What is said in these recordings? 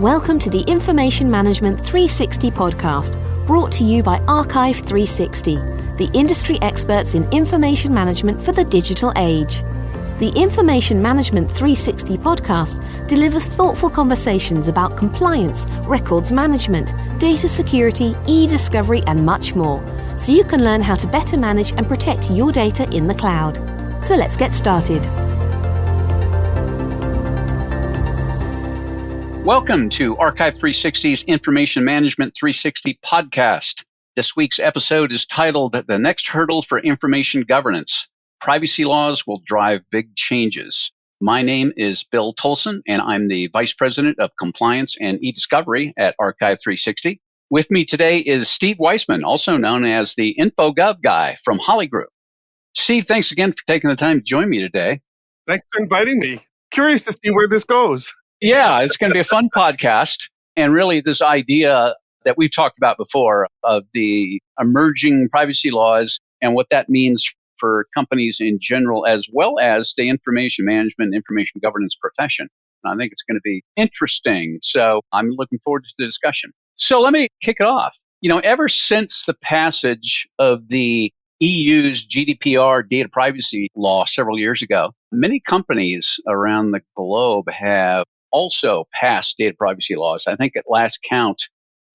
Welcome to the Information Management 360 podcast, brought to you by Archive 360, the industry experts in information management for the digital age. The Information Management 360 podcast delivers thoughtful conversations about compliance, records management, data security, e-discovery, and much more, so you can learn how to better manage and protect your data in the cloud. So let's get started. Welcome to Archive 360's Information Management 360 podcast. This week's episode is titled The Next Hurdle for Information Governance. Privacy laws will drive big changes. My name is Bill Tolson, and I'm the Vice President of Compliance and e-Discovery at Archive 360. With me today is Steve Weissman, also known as the Gov Guy from Holly Group. Steve, thanks again for taking the time to join me today. Thanks for inviting me. Curious to see where this goes. Yeah, it's going to be a fun podcast. And really this idea that we've talked about before of the emerging privacy laws and what that means for companies in general, as well as the information management, information governance profession. And I think it's going to be interesting. So I'm looking forward to the discussion. So let me kick it off. Ever since the passage of the EU's GDPR data privacy law several years ago, many companies around the globe have also passed data privacy laws. I think at last count,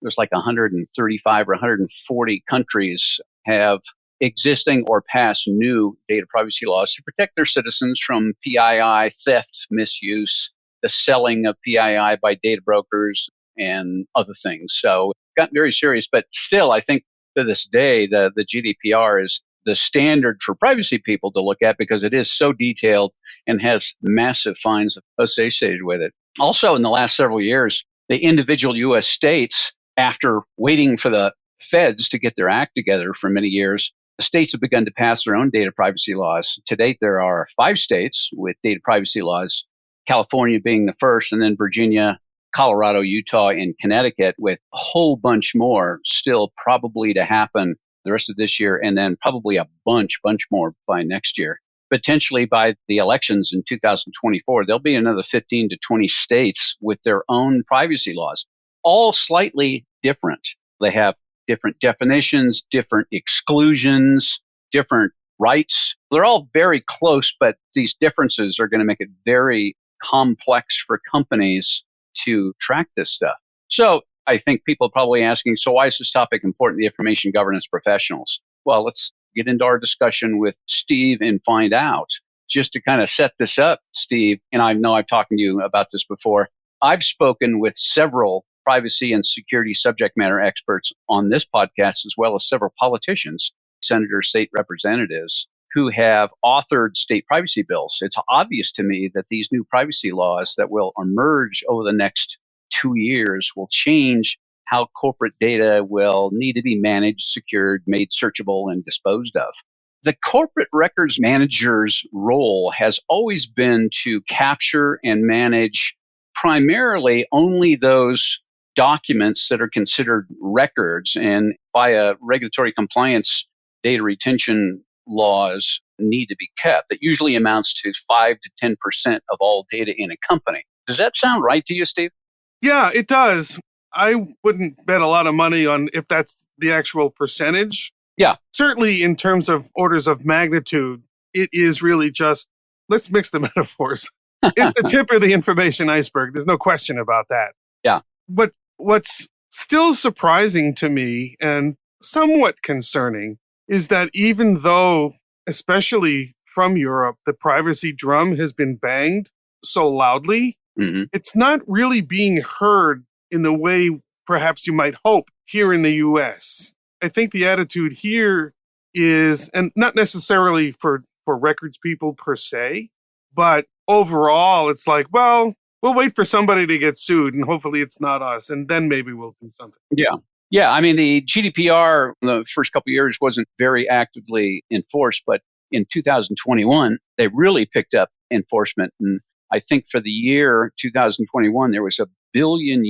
there's like 135 or 140 countries have existing or passed new data privacy laws to protect their citizens from PII theft, misuse, the selling of PII by data brokers, and other things. So it got very serious, but still, I think to this day, the GDPR is the standard for privacy people to look at because it is so detailed and has massive fines associated with it. Also, in the last several years, the individual U.S. states, after waiting for the feds to get their act together for many years, the states have begun to pass their own data privacy laws. To date, there are 5 states with data privacy laws, California being the first, and then Virginia, Colorado, Utah, and Connecticut, with a whole bunch more still probably to happen the rest of this year, and then probably a bunch more by next year. Potentially by the elections in 2024, there'll be another 15 to 20 states with their own privacy laws, all slightly different. They have different definitions, different exclusions, different rights. They're all very close, but these differences are going to make it very complex for companies to track this stuff. So I think people are probably asking, so why is this topic important to information governance professionals? Well, let's get into our discussion with Steve and find out. Just to kind of set this up, Steve, and I know I've talked to you about this before, I've spoken with several privacy and security subject matter experts on this podcast, as well as several politicians, senators, state representatives, who have authored state privacy bills. It's obvious to me that these new privacy laws that will emerge over the next 2 years will change how corporate data will need to be managed, secured, made searchable, and disposed of. The corporate records manager's role has always been to capture and manage primarily only those documents that are considered records, and via regulatory compliance, data retention laws need to be kept. That usually amounts to 5 to 10% of all data in a company. Does that sound right to you, Steve? Yeah, it does. I wouldn't bet a lot of money on if that's the actual percentage. Yeah. Certainly in terms of orders of magnitude, it is really just, let's mix the metaphors. It's the tip of the information iceberg. There's no question about that. Yeah. But what's still surprising to me and somewhat concerning is that even though, especially from Europe, the privacy drum has been banged so loudly, it's not really being heard in the way perhaps you might hope here in the US. I think the attitude here is, and not necessarily for records people per se, but overall it's like, well, we'll wait for somebody to get sued and hopefully it's not us, and then maybe we'll do something. Yeah. I mean, the GDPR in the first couple of years wasn't very actively enforced, but in 2021, they really picked up enforcement. And I think for the year 2021, there was €1 billion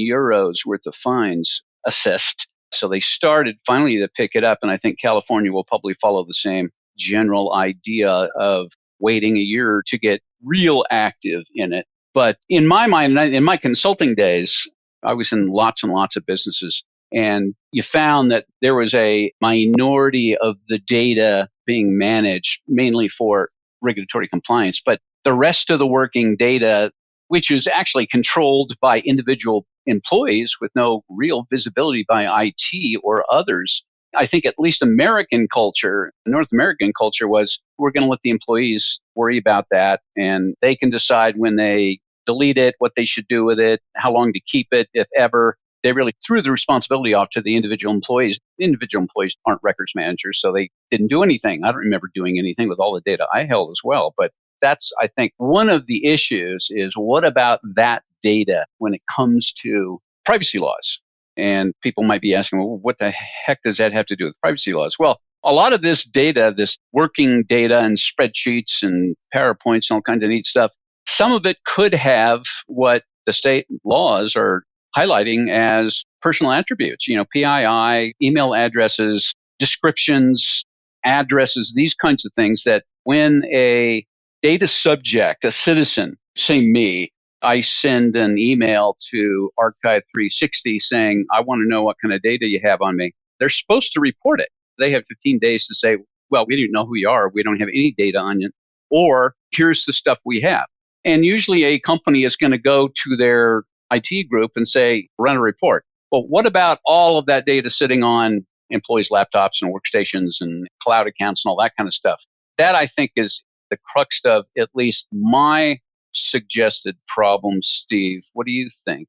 worth of fines assessed. So they started finally to pick it up. And I think California will probably follow the same general idea of waiting a year to get real active in it. But in my mind, in my consulting days, I was in lots and lots of businesses, and you found that there was a minority of the data being managed mainly for regulatory compliance, but the rest of the working data, which is actually controlled by individual employees with no real visibility by IT or others. I think at least American culture, North American culture was, we're going to let the employees worry about that, and they can decide when they delete it, what they should do with it, how long to keep it, if ever. They really threw the responsibility off to the individual employees. Individual employees aren't records managers, so they didn't do anything. I don't remember doing anything with all the data I held as well. But that's, I think, one of the issues is, what about that data when it comes to privacy laws? And people might be asking, well, what the heck does that have to do with privacy laws? Well, a lot of this data, this working data and spreadsheets and PowerPoints and all kinds of neat stuff, some of it could have what the state laws are highlighting as personal attributes, PII, email addresses, descriptions, addresses, these kinds of things that when a data subject, a citizen, say me, I send an email to Archive 360 saying, I want to know what kind of data you have on me. They're supposed to report it. They have 15 days to say, well, we don't know who you are. We don't have any data on you. Or here's the stuff we have. And usually a company is going to go to their IT group and say, run a report. But what about all of that data sitting on employees' laptops and workstations and cloud accounts and all that kind of stuff? That, I think, is the crux of at least my suggested problem. Steve, what do you think?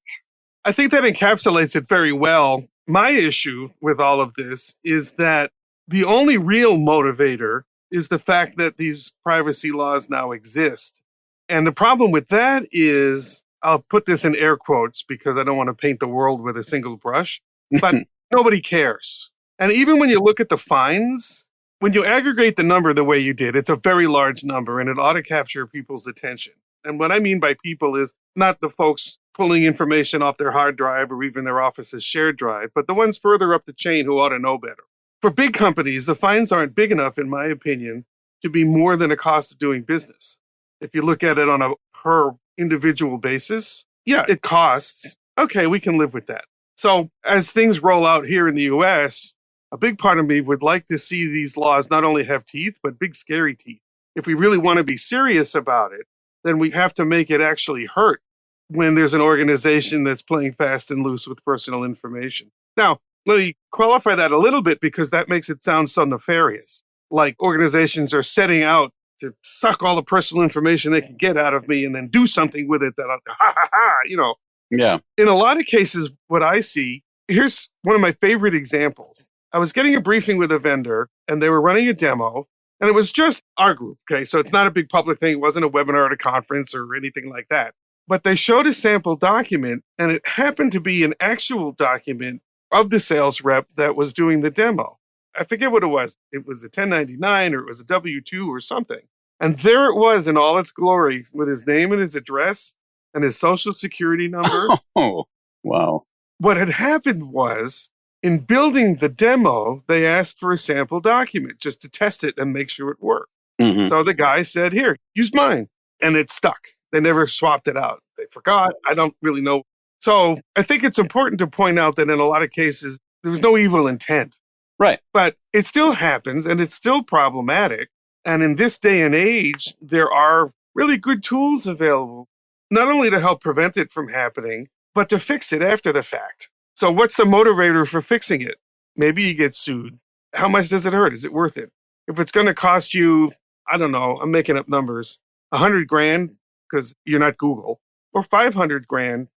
I think that encapsulates it very well. My issue with all of this is that the only real motivator is the fact that these privacy laws now exist. And the problem with that is, I'll put this in air quotes because I don't want to paint the world with a single brush, but nobody cares. And even when you look at the fines, when you aggregate the number the way you did, it's a very large number and it ought to capture people's attention. And what I mean by people is not the folks pulling information off their hard drive or even their office's shared drive, but the ones further up the chain who ought to know better. For big companies, the fines aren't big enough, in my opinion, to be more than a cost of doing business. If you look at it on a per individual basis, yeah, it costs. Okay, we can live with that. So as things roll out here in the US, a big part of me would like to see these laws not only have teeth, but big scary teeth. If we really want to be serious about it, then we have to make it actually hurt when there's an organization that's playing fast and loose with personal information. Now, let me qualify that a little bit because that makes it sound so nefarious. Like organizations are setting out to suck all the personal information they can get out of me and then do something with it that Yeah. In a lot of cases, what I see, here's one of my favorite examples. I was getting a briefing with a vendor and they were running a demo and it was just our group. Okay. So it's not a big public thing. It wasn't a webinar at a conference or anything like that, but they showed a sample document and it happened to be an actual document of the sales rep that was doing the demo. I forget what it was. It was a 1099 or it was a W-2 or something. And there it was in all its glory with his name and his address and his social security number. Oh, wow. What had happened was, in building the demo, they asked for a sample document just to test it and make sure it worked. Mm-hmm. So the guy said, here, use mine. And it stuck. They never swapped it out. They forgot. I don't really know. So I think it's important to point out that in a lot of cases, there was no evil intent. Right. But it still happens and it's still problematic. And in this day and age, there are really good tools available, not only to help prevent it from happening, but to fix it after the fact. So what's the motivator for fixing it? Maybe you get sued. How much does it hurt? Is it worth it? If it's going to cost you, I don't know, I'm making up numbers, $100,000 because you're not Google, or $500,000,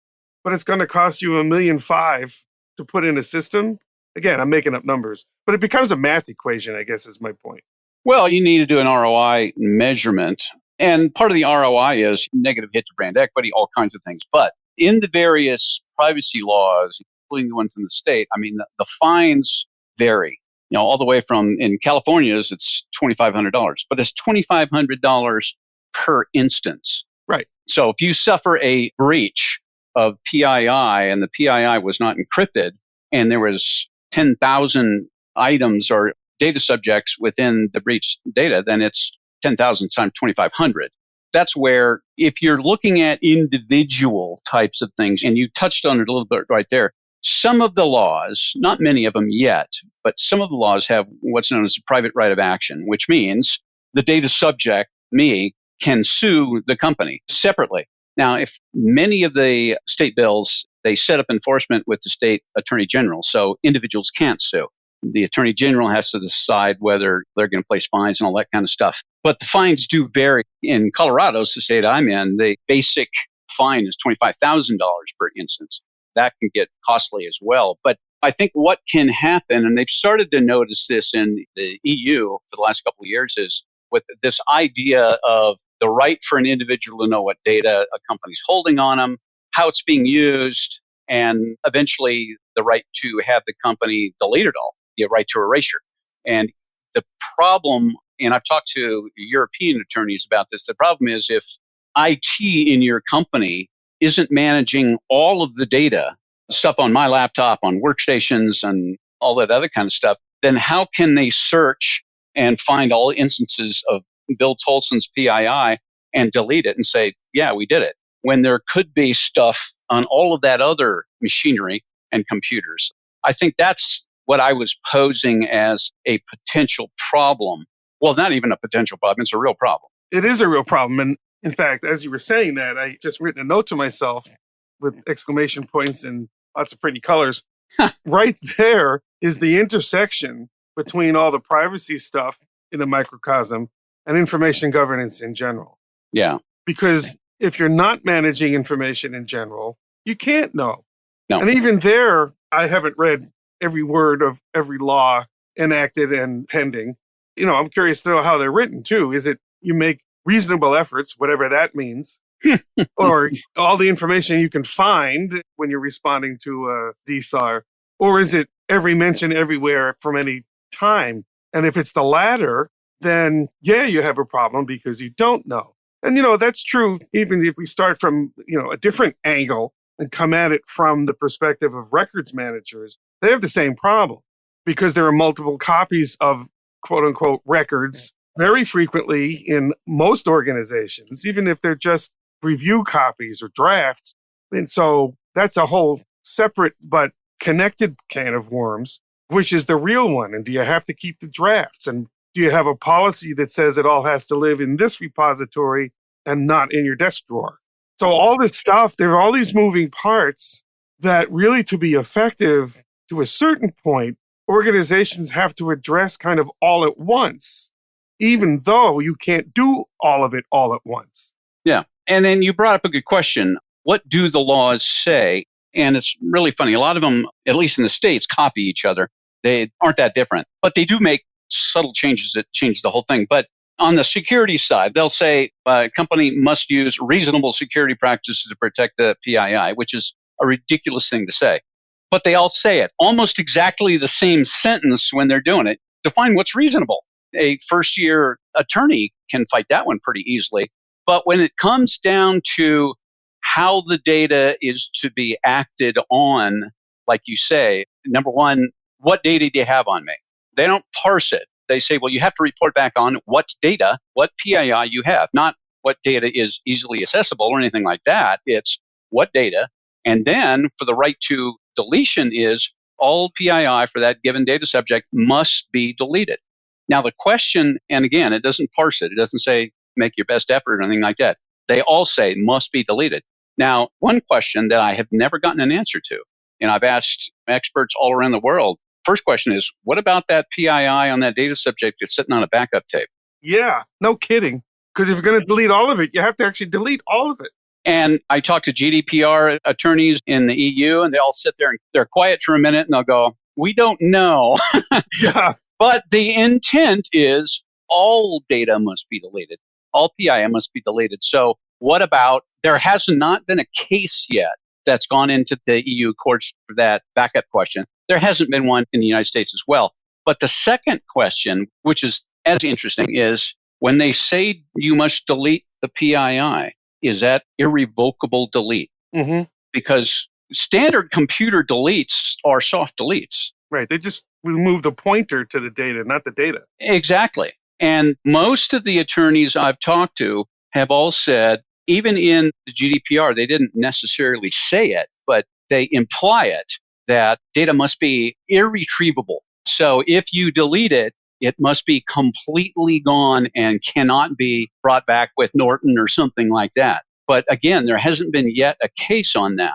but it's going to cost you $1.5 million to put in a system. Again, I'm making up numbers, but it becomes a math equation, I guess is my point. Well, you need to do an ROI measurement. And part of the ROI is negative hit to brand equity, all kinds of things. But in the various privacy laws, including the ones in the state, I mean, the fines vary. All the way from, in California's, it's $2,500, but it's $2,500 per instance. Right. So if you suffer a breach of PII and the PII was not encrypted and there was 10,000 items or data subjects within the breach data, then it's 10,000 times 2,500. that's where if you're looking at individual types of things, and you touched on it a little bit right there, some of the laws, not many of them yet, but some of the laws have what's known as a private right of action, which means the data subject, me, can sue the company separately. Now, if many of the state bills, they set up enforcement with the state attorney general, so individuals can't sue. The attorney general has to decide whether they're going to place fines and all that kind of stuff. But the fines do vary. In Colorado, the state I'm in, the basic fine is $25,000 per instance. That can get costly as well. But I think what can happen, and they've started to notice this in the EU for the last couple of years, is with this idea of the right for an individual to know what data a company's holding on them, how it's being used, and eventually the right to have the company delete it all, the right to erasure. And the problem, and I've talked to European attorneys about this, the problem is if IT in your company isn't managing all of the data, stuff on my laptop, on workstations, and all that other kind of stuff, then how can they search and find all instances of Bill Tolson's PII and delete it and say, yeah, we did it, when there could be stuff on all of that other machinery and computers? I think that's what I was posing as a potential problem. Well, not even a potential problem, it's a real problem. It is a real problem. And in fact, as you were saying that, I just written a note to myself with exclamation points and lots of pretty colors. Right there is the intersection between all the privacy stuff in a microcosm and information governance in general. Yeah. Because if you're not managing information in general, you can't know. No. And even there, I haven't read every word of every law enacted and pending. I'm curious to know how they're written too. Is it you make reasonable efforts, whatever that means, or all the information you can find when you're responding to a DSAR, or is it every mention everywhere from any time? And if it's the latter, then yeah, you have a problem because you don't know. And that's true even if we start from a different angle and come at it from the perspective of records managers. They have the same problem because there are multiple copies of quote unquote records very frequently in most organizations, even if they're just review copies or drafts. And so that's a whole separate but connected can of worms, which is the real one. And do you have to keep the drafts? And do you have a policy that says it all has to live in this repository and not in your desk drawer? So all this stuff, there are all these moving parts that really, to be effective to a certain point, organizations have to address kind of all at once, even though you can't do all of it all at once. Yeah. And then you brought up a good question. What do the laws say? And it's really funny. A lot of them, at least in the States, copy each other. They aren't that different, but they do make subtle changes that change the whole thing. But on the security side, they'll say a company must use reasonable security practices to protect the PII, which is a ridiculous thing to say. But they all say it almost exactly the same sentence when they're doing it. Define what's reasonable. A first-year attorney can fight that one pretty easily. But when it comes down to how the data is to be acted on, like you say, number one, what data do you have on me? They don't parse it. They say, well, you have to report back on what data, what PII you have, not what data is easily accessible or anything like that. It's what data. And then for the right to deletion is all PII for that given data subject must be deleted. Now the question, and again, it doesn't parse it. It doesn't say make your best effort or anything like that. They all say must be deleted. Now, one question that I have never gotten an answer to, and I've asked experts all around the world, first question is, what about that PII on that data subject that's sitting on a backup tape? Yeah, no kidding. Because if you're going to delete all of it, you have to actually delete all of it. And I talk to GDPR attorneys in the EU, and they all sit there and they're quiet for a minute, and they'll go, we don't know. Yeah. But the intent is all data must be deleted. All PII must be deleted. So what about, there has not been a case yet that's gone into the EU courts for that backup question. There hasn't been one in the United States as well. But the second question, which is as interesting, is when they say you must delete the PII, is that irrevocable delete? Mm-hmm. Because standard computer deletes are soft deletes. Right. They just remove the pointer to the data, not the data. Exactly. And most of the attorneys I've talked to have all said, even in the GDPR, they didn't necessarily say it, but they imply it, that data must be irretrievable. So if you delete it, it must be completely gone and cannot be brought back with Norton or something like that. But again, there hasn't been yet a case on that.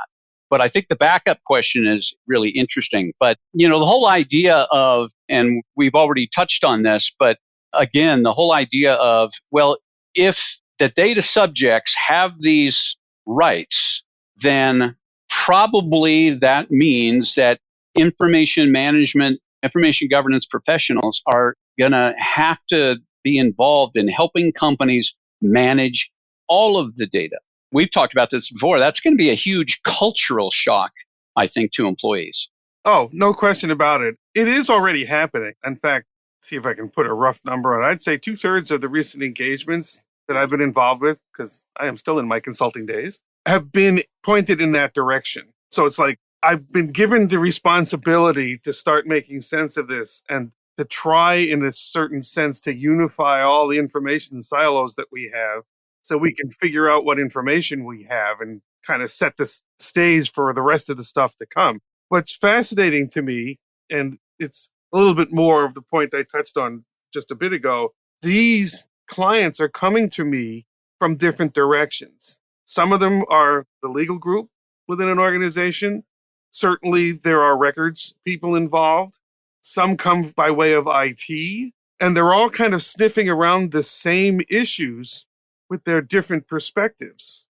But I think the backup question is really interesting. But, the whole idea of, and we've already touched on this, but again, the whole idea of, well, if the data subjects have these rights, then probably that means that information management, information governance professionals are going to have to be involved in helping companies manage all of the data. We've talked about this before. That's going to be a huge cultural shock, I think, to employees. Oh, no question about it. It is already happening. In fact, see if I can put a rough number on it. I'd say 2/3 of the recent engagements that I've been involved with, because I am still in my consulting days, have been pointed in that direction. So it's like I've been given the responsibility to start making sense of this and to try, in a certain sense, to unify all the information silos that we have so we can figure out what information we have and kind of set the stage for the rest of the stuff to come. What's fascinating to me, and it's a little bit more of the point I touched on just a bit ago, these clients are coming to me from different directions. Some of them are the legal group within an organization. Certainly there are records people involved. Some come by way of IT, and they're all kind of sniffing around the same issues with their different perspectives.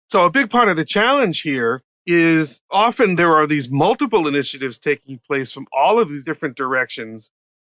So a big part of the challenge here is often there are these multiple initiatives taking place from all of these different directions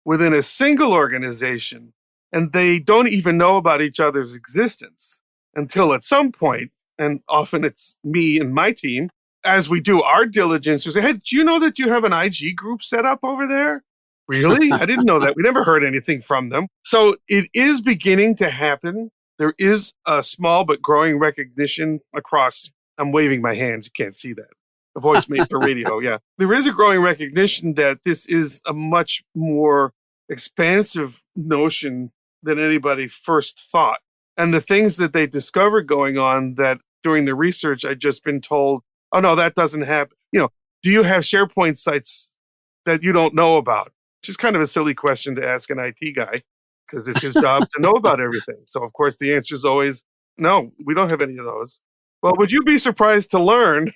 within a single organization, and they don't even know about each other's existence until at some point, and often it's me and my team, as we do our diligence, we say, hey, do you know that you have an IG group set up over there? Really? I didn't know that. We never heard anything from them. So it is beginning to happen. There is a small but growing recognition across. I'm waving my hands. You can't see that. A voice made for radio. Yeah. There is a growing recognition that this is a much more expansive notion than anybody first thought. And the things that they discovered going on that during the research, I'd just been told, oh, no, that doesn't happen. Do you have SharePoint sites that you don't know about? Which is kind of a silly question to ask an IT guy because it's his job to know about everything. So, of course, the answer is always, no, we don't have any of those. Well, would you be surprised to learn,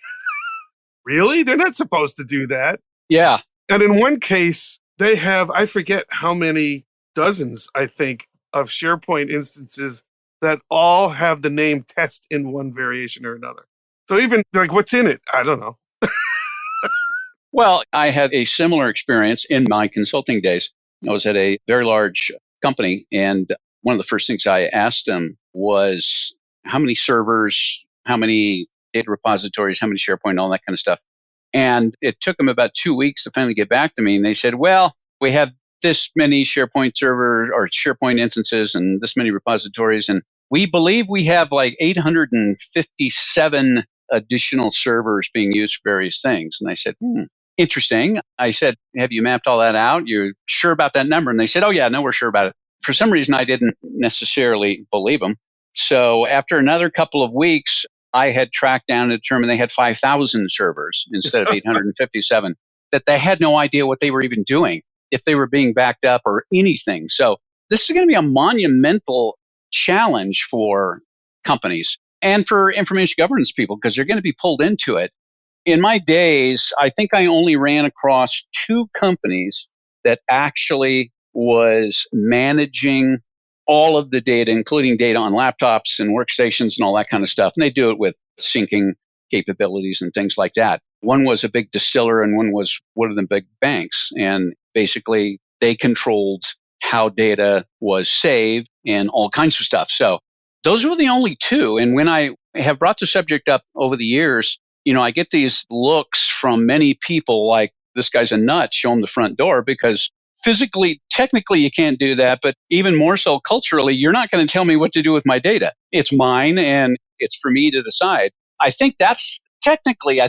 really? They're not supposed to do that. Yeah. And in one case, they have, I forget how many dozens, I think, of SharePoint instances that all have the name test in one variation or another. So even like what's in it? I don't know. Well, I had a similar experience in my consulting days. I was at a very large company, and one of the first things I asked them was how many servers, how many data repositories, how many SharePoint, all that kind of stuff. And it took them about 2 weeks to finally get back to me. And they said, well, we have this many SharePoint servers or SharePoint instances and this many repositories. And we believe we have like 857 additional servers being used for various things. And I said, interesting. I said, have you mapped all that out? You're sure about that number? And they said, oh, yeah, no, we're sure about it. For some reason, I didn't necessarily believe them. So after another couple of weeks, I had tracked down and determined they had 5,000 servers instead of 857, that they had no idea what they were even doing, if they were being backed up or anything. So this is going to be a monumental challenge for companies and for information governance people because they're going to be pulled into it. In my days, I think I only ran across 2 companies that actually was managing all of the data, including data on laptops and workstations and all that kind of stuff. And they do it with syncing capabilities and things like that. One was a big distiller and one was one of the big banks. And basically, they controlled how data was saved and all kinds of stuff. So those were the only 2. And when I have brought the subject up over the years, I get these looks from many people like, this guy's a nut, show him the front door, because physically, technically, you can't do that. But even more so culturally, you're not going to tell me what to do with my data. It's mine and it's for me to decide. I think that's technically,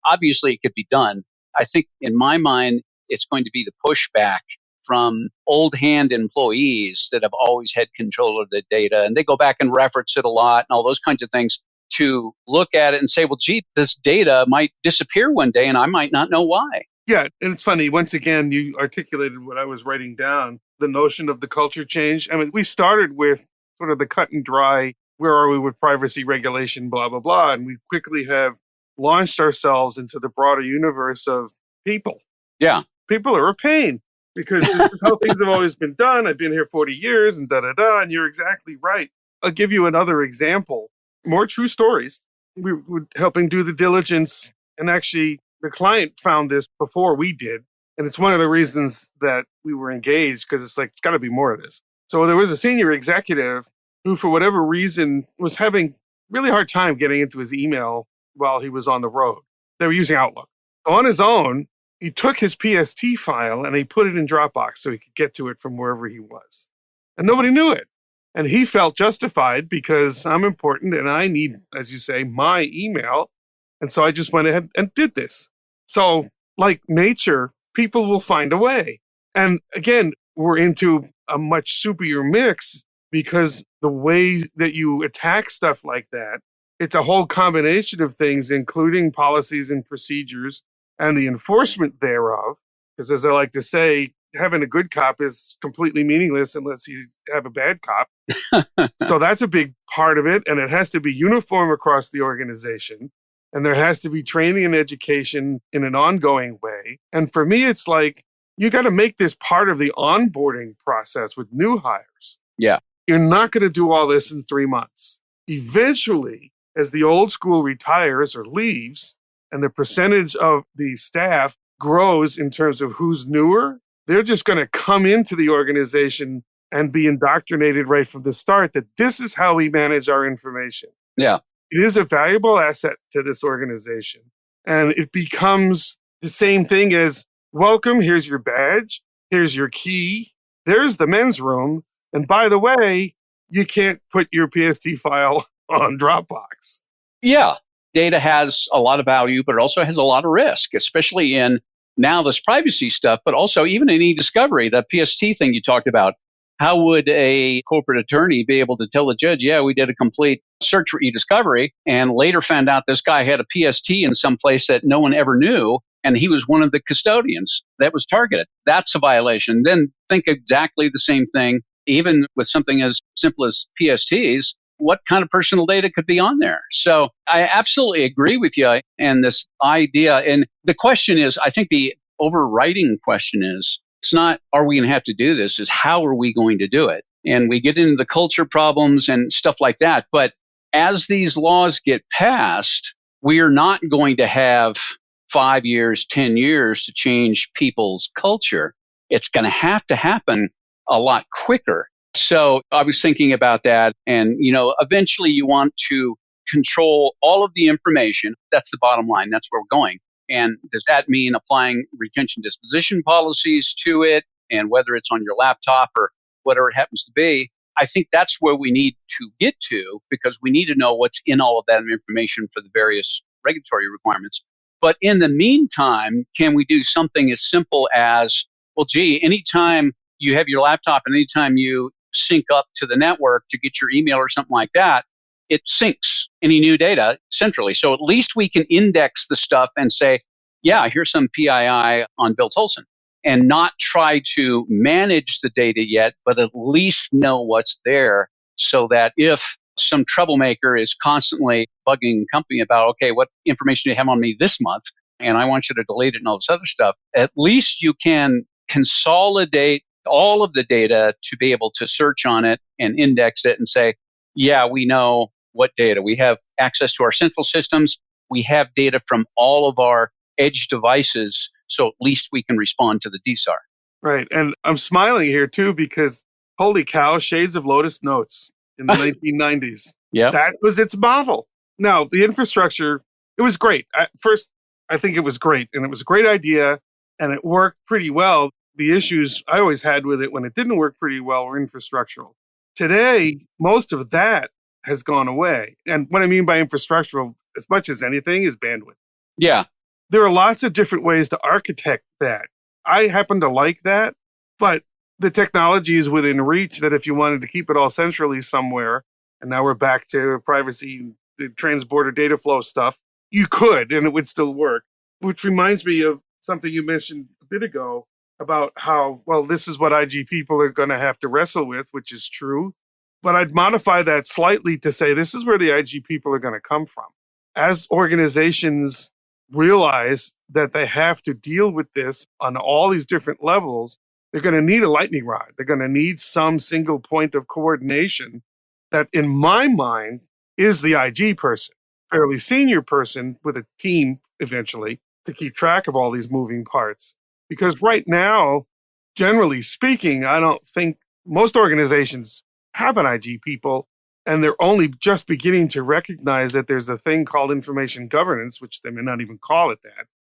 obviously it could be done. I think in my mind, it's going to be the pushback from old hand employees that have always had control of the data. And they go back and reference it a lot and all those kinds of things to look at it and say, well, gee, this data might disappear one day and I might not know why. Yeah, and it's funny. Once again, you articulated what I was writing down, the notion of the culture change. I mean, we started with sort of the cut and dry, where are we with privacy regulation, blah, blah, blah. And we quickly have launched ourselves into the broader universe of people. Yeah. People are a pain because this is how things have always been done. I've been here 40 years and da-da-da, and you're exactly right. I'll give you another example. More true stories. We were helping do the diligence, and actually the client found this before we did. And it's one of the reasons that we were engaged, because it's like, it's got to be more of this. So there was a senior executive who, for whatever reason, was having really hard time getting into his email while he was on the road. They were using Outlook. So on his own, he took his PST file and he put it in Dropbox so he could get to it from wherever he was. And nobody knew it. And he felt justified because I'm important and I need, as you say, my email. And so I just went ahead and did this. So like nature, people will find a way. And again, we're into a much soupier mix because the way that you attack stuff like that, it's a whole combination of things, including policies and procedures and the enforcement thereof. Because as I like to say, having a good cop is completely meaningless unless you have a bad cop. So that's a big part of it. And it has to be uniform across the organization. And there has to be training and education in an ongoing way. And for me, it's like, you got to make this part of the onboarding process with new hires. Yeah. You're not going to do all this in 3 months. Eventually, as the old school retires or leaves, and the percentage of the staff grows in terms of who's newer, they're just going to come into the organization and be indoctrinated right from the start that this is how we manage our information. Yeah. It is a valuable asset to this organization. And it becomes the same thing as, welcome, here's your badge, here's your key, there's the men's room. And by the way, you can't put your PST file on Dropbox. Yeah. Data has a lot of value, but it also has a lot of risk, especially in now this privacy stuff, but also even in e-discovery, that PST thing you talked about. How would a corporate attorney be able to tell the judge, yeah, we did a complete search for e-discovery and later found out this guy had a PST in some place that no one ever knew, and he was one of the custodians that was targeted? That's a violation. Then think exactly the same thing, even with something as simple as PSTs. What kind of personal data could be on there? So I absolutely agree with you and this idea. And the question is, I think the overriding question is, it's not, are we going to have to do this? Is how are we going to do it? And we get into the culture problems and stuff like that. But as these laws get passed, we are not going to have 5 years, 10 years to change people's culture. It's going to happen a lot quicker. So I was thinking about that. And, eventually you want to control all of the information. That's the bottom line. That's where we're going. And does that mean applying retention disposition policies to it? And whether it's on your laptop or whatever it happens to be, I think that's where we need to get to, because we need to know what's in all of that information for the various regulatory requirements. But in the meantime, can we do something as simple as, well, gee, anytime you have your laptop and anytime you sync up to the network to get your email or something like that, it syncs any new data centrally. So at least we can index the stuff and say, yeah, here's some PII on Bill Tolson, and not try to manage the data yet, but at least know what's there so that if some troublemaker is constantly bugging company about, okay, what information do you have on me this month? And I want you to delete it and all this other stuff. At least you can consolidate all of the data to be able to search on it and index it and say, yeah, we know what data. We have access to our central systems. We have data from all of our edge devices, so at least we can respond to the DSAR. Right. And I'm smiling here too, because holy cow, Shades of Lotus Notes in the 1990s. Yeah. That was its model. Now, the infrastructure, it was great. First, I think it was great, and it was a great idea, and it worked pretty well. The issues I always had with it when it didn't work pretty well were infrastructural. Today, most of that has gone away. And what I mean by infrastructural, as much as anything, is bandwidth. Yeah. There are lots of different ways to architect that. I happen to like that, But the technology is within reach that if you wanted to keep it all centrally somewhere, and now we're back to privacy, the transborder data flow stuff, you could, and it would still work. Which reminds me of something you mentioned a bit ago about how, well, this is what IG people are going to have to wrestle with, which is true. But I'd modify that slightly to say this is where the IG people are going to come from. As organizations realize that they have to deal with this on all these different levels, they're going to need a lightning rod. They're going to need some single point of coordination that, in my mind, is the IG person, fairly senior person with a team eventually to keep track of all these moving parts. Because right now, generally speaking, I don't think most organizations have an IG people, and they're only just beginning to recognize that there's a thing called information governance, which they may not even call it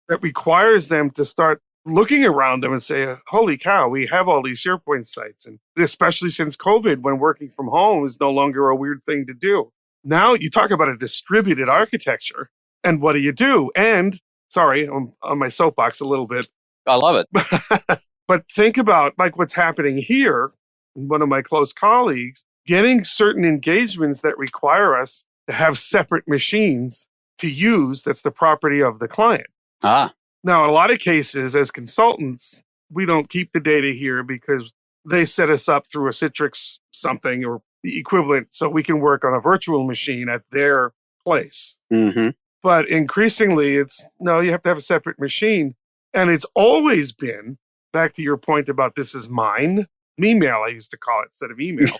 that requires them to start looking around them and say, holy cow, we have all these SharePoint sites. And especially since COVID, when working from home is no longer a weird thing to do. Now you talk about a distributed architecture, and what do? And, sorry, I'm on my soapbox a little bit. I love it. But think about like what's happening here. One of my close colleagues, getting certain engagements that require us to have separate machines to use that's the property of the client. Now, in a lot of cases, as consultants, we don't keep the data here because they set us up through a Citrix something or the equivalent so we can work on a virtual machine at their place. Mm-hmm. But increasingly, no, you have to have a separate machine. And it's always been, back to your point about this is mine, me-mail, I used to call it instead of email.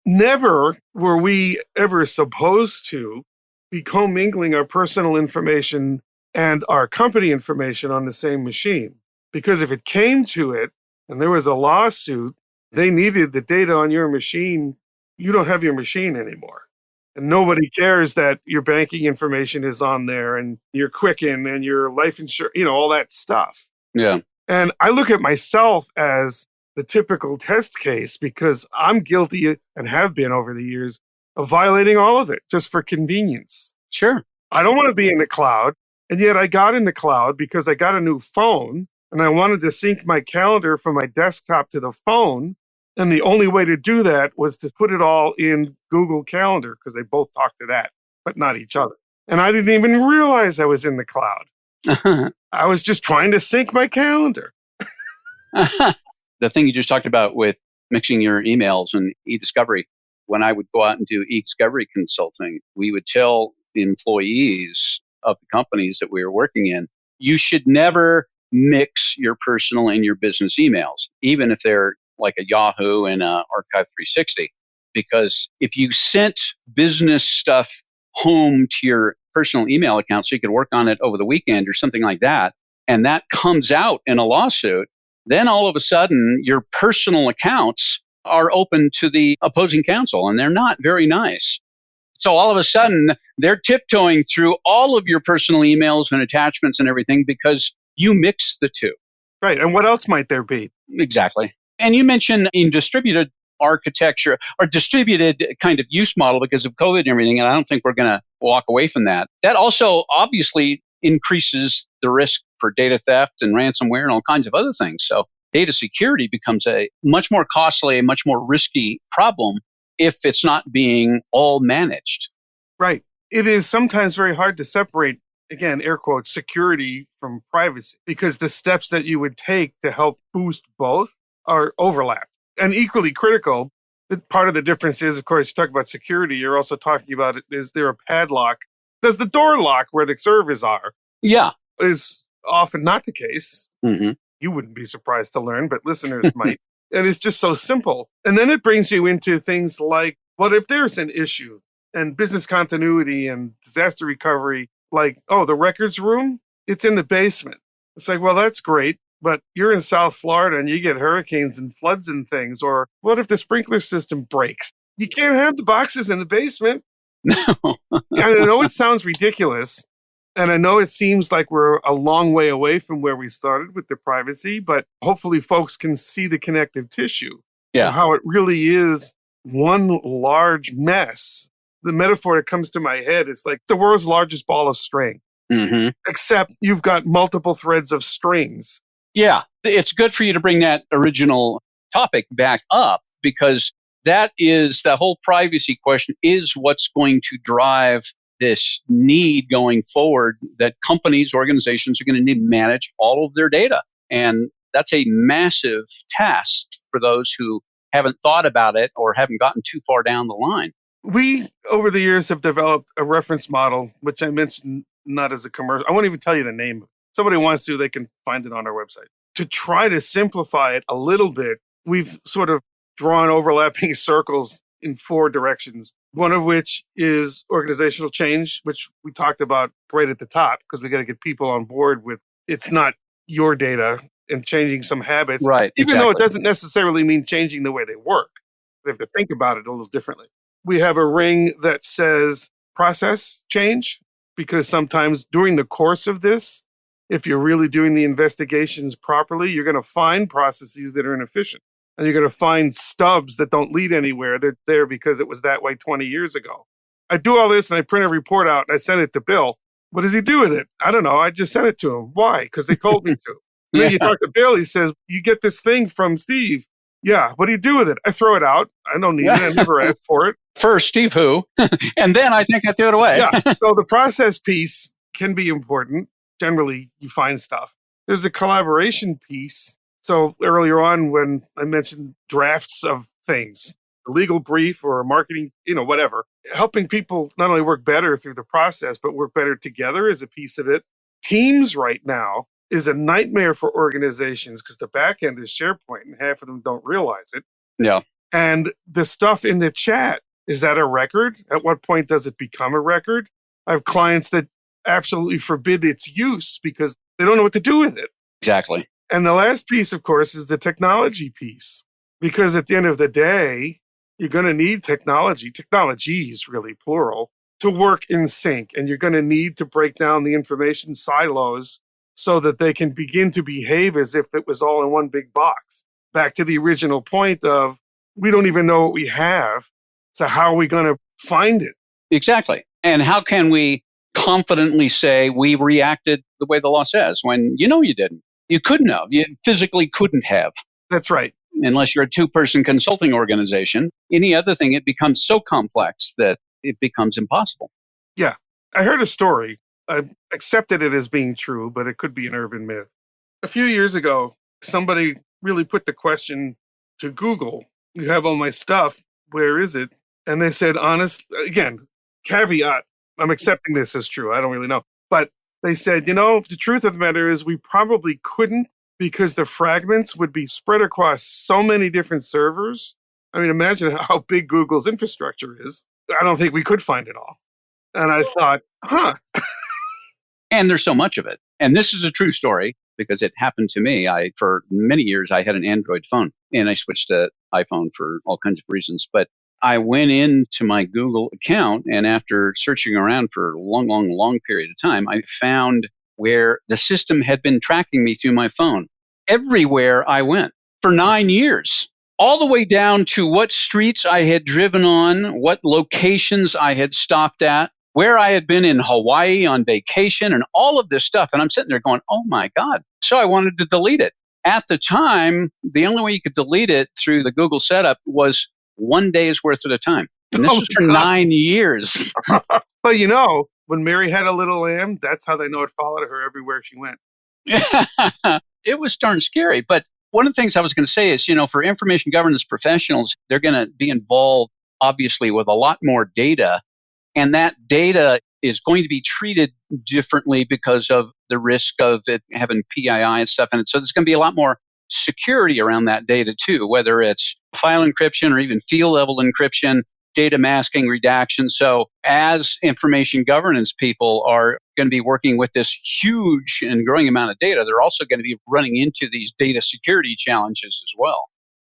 Never were we ever supposed to be commingling our personal information and our company information on the same machine. Because if it came to it and there was a lawsuit, they needed the data on your machine. You don't have your machine anymore. And nobody cares that your banking information is on there and your Quicken and your life insurance, all that stuff. Yeah. And I look at myself as the typical test case because I'm guilty and have been over the years of violating all of it just for convenience. Sure. I don't want to be in the cloud. And yet I got in the cloud because I got a new phone and I wanted to sync my calendar from my desktop to the phone. And the only way to do that was to put it all in Google Calendar because they both talk to that, but not each other. And I didn't even realize I was in the cloud. I was just trying to sync my calendar. The thing you just talked about with mixing your emails and e-discovery, when I would go out and do e-discovery consulting, we would tell the employees of the companies that we were working in, you should never mix your personal and your business emails, even if they're like a Yahoo and a Archive 360. Because if you sent business stuff home to your personal email account so you could work on it over the weekend or something like that, and that comes out in a lawsuit, then all of a sudden your personal accounts are open to the opposing counsel, and they're not very nice. So all of a sudden, they're tiptoeing through all of your personal emails and attachments and everything because you mix the two. Right. And what else might there be? Exactly. And you mentioned in distributed architecture or distributed kind of use model because of COVID and everything, and I don't think we're going to walk away from that. That also obviously increases the risk for data theft and ransomware and all kinds of other things. So data security becomes a much more costly, much more risky problem if it's not being all managed. Right. It is sometimes very hard to separate, again, air quotes, security from privacy because the steps that you would take to help boost both are overlapped. And equally critical, part of the difference is, of course, you talk about security, you're also talking about, is there a padlock? Does the door lock where the servers are? Yeah. Is often not the case. Mm-hmm. You wouldn't be surprised to learn, but listeners might. And it's just so simple. And then it brings you into things like, what if there's an issue and business continuity and disaster recovery, like, oh, the records room, it's in the basement. It's like, well, that's great, but you're in South Florida and you get hurricanes and floods and things. Or what if the sprinkler system breaks? You can't have the boxes in the basement. No. I know it sounds ridiculous. And I know it seems like we're a long way away from where we started with the privacy, but hopefully folks can see the connective tissue. Yeah. How it really is one large mess. The metaphor that comes to my head is like the world's largest ball of string, Mm-hmm. except you've got multiple threads of strings. Yeah, it's good for you to bring that original topic back up because that is the whole privacy question is what's going to drive this need going forward that companies, organizations are going to need to manage all of their data. And that's a massive task for those who haven't thought about it or haven't gotten too far down the line. We, over the years, have developed a reference model, which I mentioned not as a commercial. I won't even tell you the name. If somebody wants to, they can find it on our website. To try to simplify it a little bit, we've sort of drawn overlapping circles in 4 directions, one of which is organizational change, which we talked about right at the top, because we got to get people on board with it's not your data and changing some habits, right? Even though it doesn't necessarily mean changing the way they work. They have to think about it a little differently. We have a ring that says process change, because sometimes during the course of this, if you're really doing the investigations properly, you're going to find processes that are inefficient. And you're going to find stubs that don't lead anywhere. They're there because it was that way 20 years ago. I do all this and I print a report out and I send it to Bill. What does he do with it? I don't know. I just sent it to him. Why? Because they told me to. And then you talk to Bill. He says, you get this thing from Steve. Yeah. What do you do with it? I throw it out. I don't need it. I never asked for it. First, Steve who? And then I think I threw it away. Yeah. So the process piece can be important. Generally, you find stuff. There's a collaboration piece. So earlier on, when I mentioned drafts of things, a legal brief or a marketing, whatever, helping people not only work better through the process, but work better together is a piece of it. Teams right now is a nightmare for organizations because the back end is SharePoint and half of them don't realize it. Yeah. And the stuff in the chat, is that a record? At what point does it become a record? I have clients that absolutely forbid its use because they don't know what to do with it. Exactly. And the last piece, of course, is the technology piece. Because at the end of the day, you're going to need technologies really plural, to work in sync. And you're going to need to break down the information silos so that they can begin to behave as if it was all in one big box. Back to the original point of, we don't even know what we have. So how are we going to find it? Exactly. And how can we confidently say we reacted the way the law says when you didn't? You couldn't have. You physically couldn't have. That's right. Unless you're a 2-person consulting organization. Any other thing, it becomes so complex that it becomes impossible. Yeah. I heard a story. I accepted it as being true, but it could be an urban myth. A few years ago, somebody really put the question to Google, you have all my stuff, where is it? And they said, honest, again, caveat, I'm accepting this as true. I don't really know. But they said, the truth of the matter is we probably couldn't because the fragments would be spread across so many different servers. I mean, imagine how big Google's infrastructure is. I don't think we could find it all. And I thought, And there's so much of it. And this is a true story because it happened to me. For many years, I had an Android phone and I switched to iPhone for all kinds of reasons. But I went into my Google account and after searching around for a long period of time, I found where the system had been tracking me through my phone everywhere I went for 9 years, all the way down to what streets I had driven on, what locations I had stopped at, where I had been in Hawaii on vacation and all of this stuff. And I'm sitting there going, oh my God. So I wanted to delete it. At the time, the only way you could delete it through the Google setup was 1 day's worth at a time. And this was for 9 years. Well, when Mary had a little lamb, that's how they know it followed her everywhere she went. It was darn scary. But one of the things I was going to say is, for information governance professionals, they're going to be involved, obviously, with a lot more data. And that data is going to be treated differently because of the risk of it having PII and stuff in it. So there's going to be a lot more security around that data too, whether it's file encryption or even field level encryption, data masking, redaction. So as information governance people are going to be working with this huge and growing amount of data, they're also going to be running into these data security challenges as well.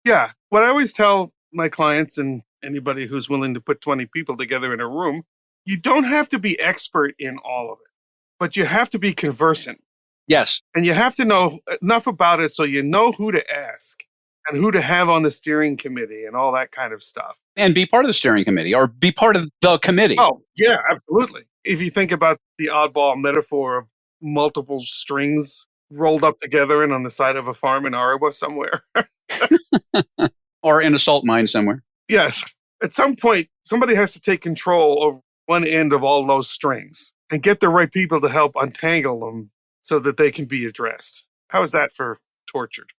Yeah. What I always tell my clients and anybody who's willing to put 20 people together in a room, you don't have to be expert in all of it, but you have to be conversant. Yes. And you have to know enough about it so you know who to ask and who to have on the steering committee and all that kind of stuff. And be part of the steering committee or be part of the committee. Oh, yeah, absolutely. If you think about the oddball metaphor of multiple strings rolled up together and on the side of a farm in Iowa somewhere. Or in a salt mine somewhere. Yes. At some point, somebody has to take control of one end of all those strings and get the right people to help untangle them so that they can be addressed. How is that for tortured?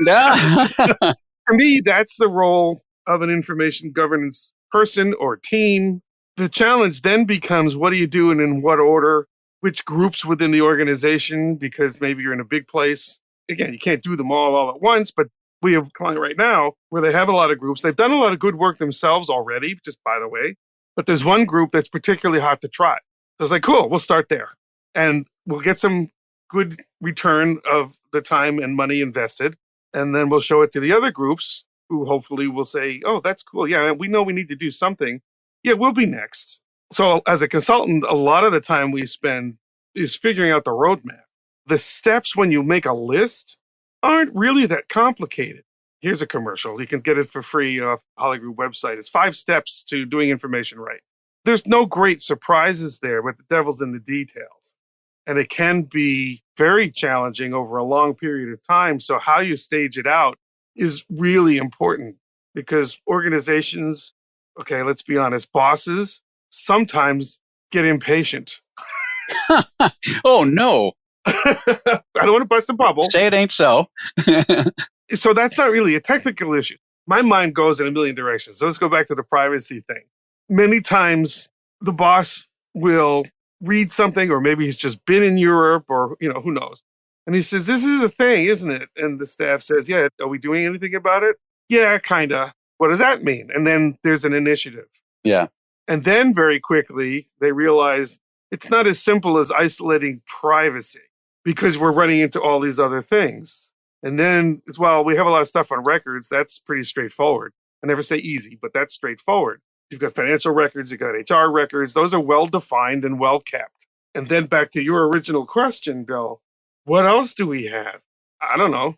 Yeah. For me, that's the role of an information governance person or team. The challenge then becomes, what do you do and in what order? Which groups within the organization, because maybe you're in a big place. Again, you can't do them all at once, but we have a client right now where they have a lot of groups. They've done a lot of good work themselves already, just by the way. But there's one group that's particularly hot to try. So it's like, cool, we'll start there. And we'll get some good return of the time and money invested. And then we'll show it to the other groups who hopefully will say, oh, that's cool. Yeah, we know we need to do something. Yeah, we'll be next. So as a consultant, a lot of the time we spend is figuring out the roadmap. The steps when you make a list aren't really that complicated. Here's a commercial. You can get it for free off Holly Group website. It's 5 steps to doing information right. There's no great surprises there, but the devil's in the details. And it can be very challenging over a long period of time. So how you stage it out is really important because organizations, okay, let's be honest, bosses sometimes get impatient. Oh, no. I don't want to bust a bubble. Say it ain't so. So that's not really a technical issue. My mind goes in a million directions. So let's go back to the privacy thing. Many times the boss will read something, or maybe he's just been in Europe or, who knows. And he says, this is a thing, isn't it? And the staff says, yeah, are we doing anything about it? Yeah, kind of. What does that mean? And then there's an initiative. Yeah. And then very quickly, they realize it's not as simple as isolating privacy because we're running into all these other things. And then as well, we have a lot of stuff on records. That's pretty straightforward. I never say easy, but that's straightforward. You've got financial records, you've got HR records. Those are well-defined and well-kept. And then back to your original question, Bill, what else do we have? I don't know.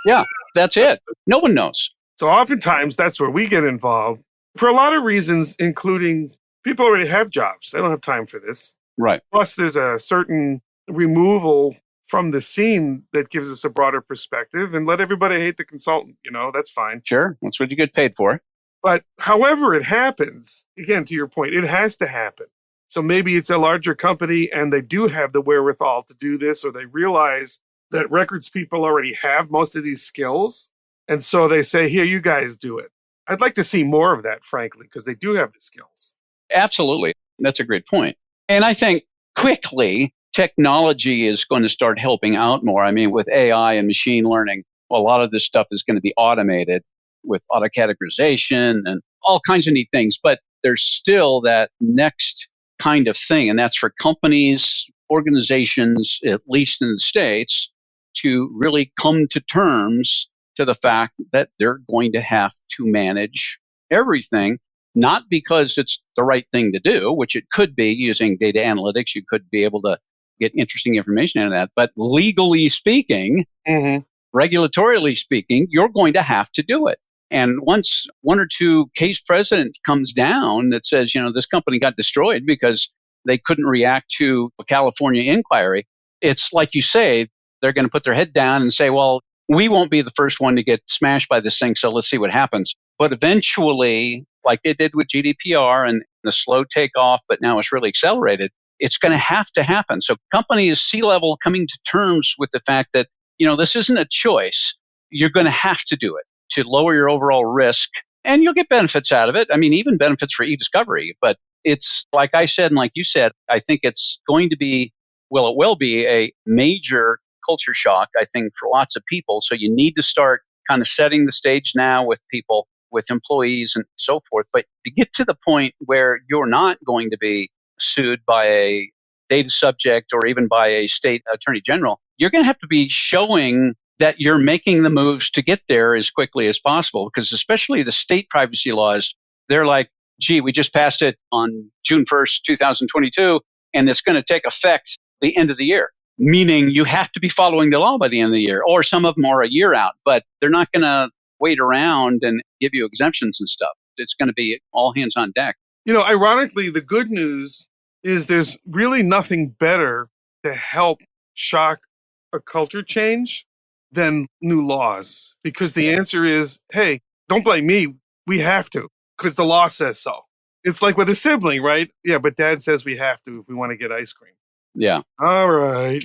Yeah, that's it. No one knows. So oftentimes that's where we get involved for a lot of reasons, including people already have jobs. They don't have time for this. Right. Plus, there's a certain removal from the scene that gives us a broader perspective and let everybody hate the consultant. That's fine. Sure. That's what you get paid for. But however it happens, again, to your point, it has to happen. So maybe it's a larger company and they do have the wherewithal to do this, or they realize that records people already have most of these skills. And so they say, here, you guys do it. I'd like to see more of that, frankly, because they do have the skills. Absolutely. That's a great point. And I think quickly, technology is going to start helping out more. I mean, with AI and machine learning, a lot of this stuff is going to be automated with auto-categorization and all kinds of neat things. But there's still that next kind of thing, and that's for companies, organizations, at least in the States, to really come to terms to the fact that they're going to have to manage everything, not because it's the right thing to do, which it could be using data analytics. You could be able to get interesting information out of that. But legally speaking, regulatorily speaking, you're going to have to do it. And once one or two case precedent comes down that says, this company got destroyed because they couldn't react to a California inquiry, it's like you say, they're going to put their head down and say, well, we won't be the first one to get smashed by this thing, so let's see what happens. But eventually, like they did with GDPR and the slow takeoff, but now it's really accelerated, it's going to happen. So companies, C-level, coming to terms with the fact that, this isn't a choice. You're going to have to do it to lower your overall risk, and you'll get benefits out of it. I mean, even benefits for e-discovery. But it's like I said, and like you said, I think it's going to be, well, it will be a major culture shock, I think, for lots of people. So you need to start kind of setting the stage now with people, with employees and so forth. But to get to the point where you're not going to be sued by a data subject or even by a state attorney general, you're going to have to be showing that you're making the moves to get there as quickly as possible. Because especially the state privacy laws, they're like, gee, we just passed it on June 1st, 2022, and it's going to take effect the end of the year. Meaning you have to be following the law by the end of the year, or some of them are a year out, but they're not going to wait around and give you exemptions and stuff. It's going to be all hands on deck. Ironically, the good news is there's really nothing better to help shock a culture change than new laws, because the answer is, hey, don't blame me. We have to, because the law says so. It's like with a sibling, right? Yeah, but dad says we have to if we want to get ice cream. Yeah. All right,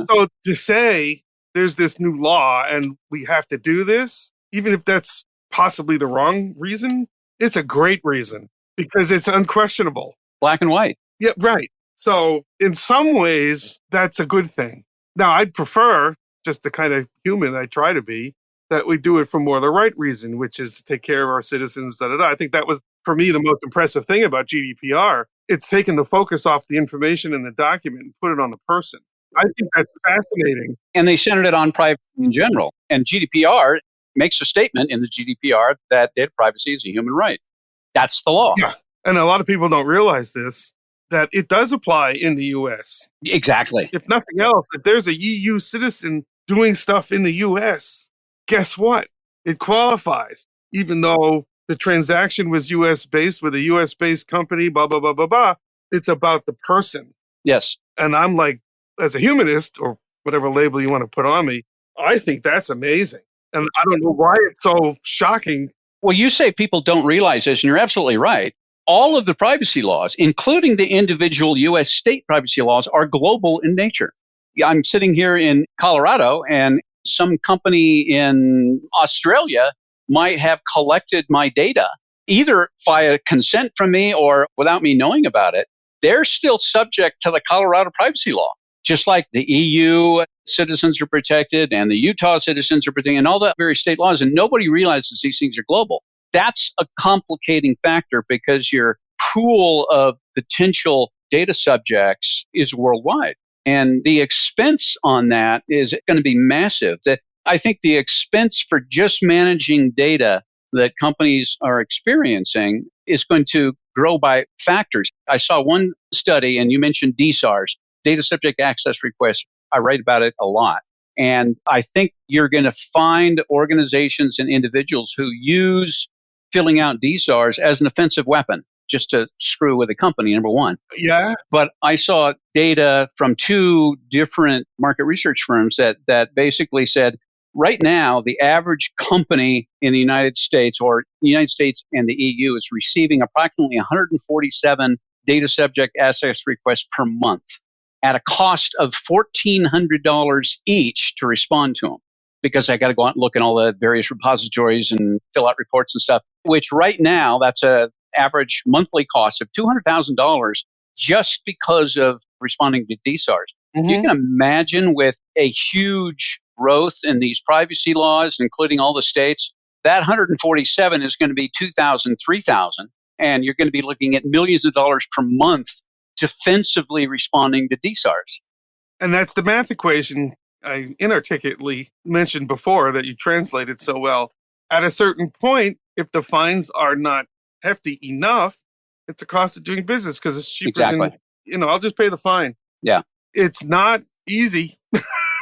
So to say there's this new law and we have to do this, even if that's possibly the wrong reason, it's a great reason because it's unquestionable. Black and white. Yeah, right. So in some ways, that's a good thing. Now, I'd prefer, just the kind of human I try to be, that we do it for more the right reason, which is to take care of our citizens. I think that was, for me, the most impressive thing about GDPR. It's taken the focus off the information in the document and put it on the person. I think that's fascinating. And they centered it on privacy in general. And GDPR makes a statement in the GDPR that data privacy is a human right. That's the law. Yeah. And a lot of people don't realize this, that it does apply in the US. Exactly. If nothing else, if there's a EU citizen doing stuff in the US, guess what? It qualifies, even though the transaction was US based with a US based company, blah, blah, blah, blah, blah. It's about the person. Yes. And I'm like, as a humanist, or whatever label you want to put on me, I think that's amazing. And I don't know why it's so shocking. Well, you say people don't realize this, and you're absolutely right. All of the privacy laws, including the individual U.S. state privacy laws, are global in nature. I'm sitting here in Colorado, and some company in Australia might have collected my data, either via consent from me or without me knowing about it. They're still subject to the Colorado privacy law, just like the EU citizens are protected and the Utah citizens are protected and all the various state laws. And nobody realizes these things are global. That's a complicating factor because your pool of potential data subjects is worldwide. And the expense on that is going to be massive. I think the expense for just managing data that companies are experiencing is going to grow by factors. I saw one study, and you mentioned DSARs, data subject access requests. I write about it a lot. And I think you're going to find organizations and individuals who use filling out DSARs as an offensive weapon, just to screw with a company, number one. Yeah. But I saw data from two different market research firms that basically said, right now, the average company in the United States or the United States and the EU is receiving approximately 147 data subject access requests per month at a cost of $1,400 each to respond to them, because I got to go out and look in all the various repositories and fill out reports and stuff, which right now, that's a average monthly cost of $200,000 just because of responding to DSARs. Mm-hmm. You can imagine with a huge growth in these privacy laws, including all the states, that 147 is going to be 2,000, 3,000, and you're going to be looking at millions of dollars per month defensively responding to DSARs. And that's the math equation I inarticulately mentioned before that you translated so well. At a certain point, if the fines are not hefty enough, it's a cost of doing business because it's cheaper than, I'll just pay the fine. Yeah. It's not easy.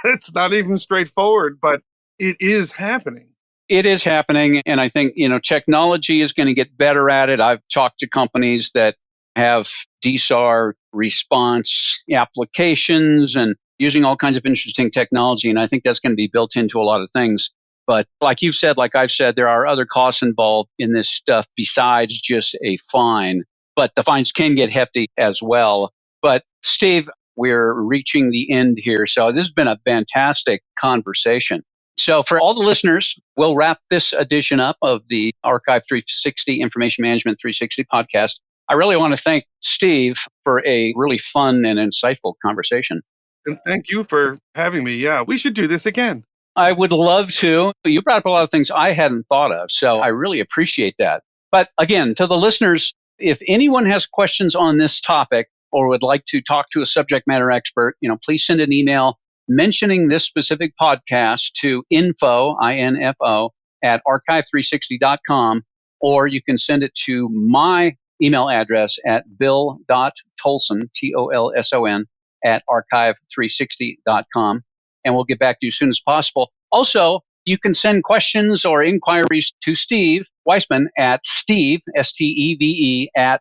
It's not even straightforward, but it is happening. It is happening. And I think, technology is going to get better at it. I've talked to companies that have DSAR response applications and using all kinds of interesting technology. And I think that's going to be built into a lot of things. But like you've said, like I've said, there are other costs involved in this stuff besides just a fine. But the fines can get hefty as well. But Steve, we're reaching the end here. So this has been a fantastic conversation. So for all the listeners, we'll wrap this edition up of the Archive 360 Information Management 360 podcast. I really want to thank Steve for a really fun and insightful conversation. And thank you for having me. Yeah, we should do this again. I would love to. You brought up a lot of things I hadn't thought of, so I really appreciate that. But again, to the listeners, if anyone has questions on this topic or would like to talk to a subject matter expert, please send an email mentioning this specific podcast to info, I-N-F-O, at archive360.com, or you can send it to my email address at bill.tolson, T-O-L-S-O-N, at archive360.com, and we'll get back to you as soon as possible. Also, you can send questions or inquiries to Steve Weissman at Steve, S-T-E-V-E, at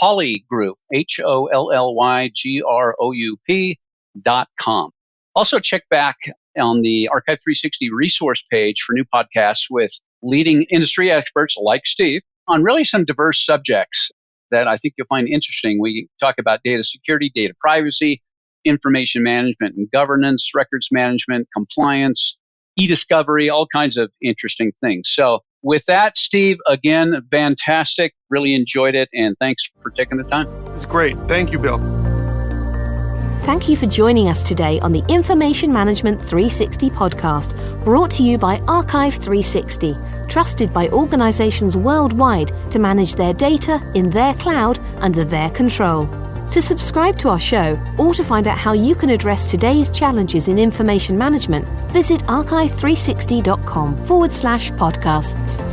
Hollygroup, HOLLYGROUP.com. Also, check back on the Archive 360 resource page for new podcasts with leading industry experts like Steve on really some diverse subjects that I think you'll find interesting. We talk about data security, data privacy, information management and governance, records management, compliance, e-discovery, all kinds of interesting things. So with that, Steve, again, fantastic. Really enjoyed it. And thanks for taking the time. It's great. Thank you, Bill. Thank you for joining us today on the Information Management 360 podcast, brought to you by Archive 360, trusted by organizations worldwide to manage their data in their cloud under their control. To subscribe to our show or to find out how you can address today's challenges in information management, visit archive360.com/podcasts.